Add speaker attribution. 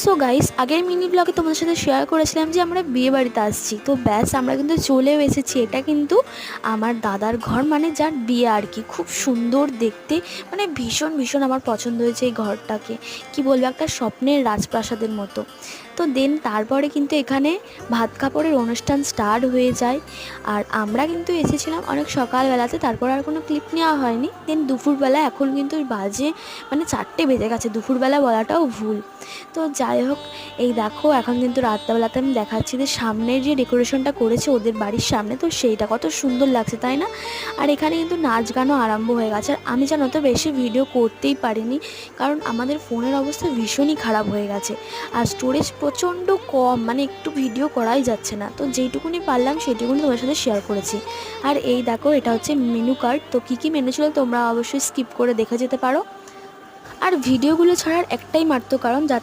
Speaker 1: So guys, আগের mini ব্লগে তোমাদের সাথে শেয়ার করেছিলাম যে আমরা বিয়ে বাড়িতে আসছি। তো ব্যাস, আমরা কিন্তু চলেও এসেছি। এটা কিন্তু আমার দাদার ঘর, মানে যার বিয়ে আর কি। খুব সুন্দর দেখতে, মানে ভীষণ ভীষণ আমার পছন্দ হয়েছে এই ঘরটাকে। কি বলবো, একটা স্বপ্নের রাজপ্রাসাদের মতো। তো দেন তারপরে কিন্তু এখানে ভাত কাপড়ের অনুষ্ঠান স্টার্ট হয়ে যায়। আর আমরা কিন্তু এসেছিলাম অনেক সকালবেলাতে, তারপর আর কোনো ক্লিপ নেওয়া হয়নি। দেন দুপুরবেলা, এখন কিন্তু বাজে মানে 4টে বেজে গেছে, দুপুরবেলা বলাটাও ভুল। তো যাই হোক, এই দেখো এখন কিন্তু রাত্রেবেলাতে আমি দেখাচ্ছি যে সামনের যে ডেকোরেশনটা করেছে ওদের বাড়ির সামনে, তো সেইটা কত সুন্দর লাগছে তাই না। আর এখানে কিন্তু নাচ গানও আরম্ভ হয়ে গেছে। আর আমি জানো তো বেশি ভিডিও করতেই পারিনি, কারণ আমাদের ফোনের অবস্থা ভীষণই খারাপ হয়ে গেছে। আর স্টোরেজ প্রচণ্ড কম, মানে একটু ভিডিও করাই যাচ্ছে না। তো যেইটুকুনি পারলাম সেইটুকুনি তোমার সাথে শেয়ার করেছি। আর এই দেখো, এটা হচ্ছে মেনু কার্ড। তো কী কী মেনু ছিল তোমরা অবশ্যই স্কিপ করে দেখে যেতে পারো। আর ভিডিওগুলো ছাড়ার একটাই মাত্র কারণ,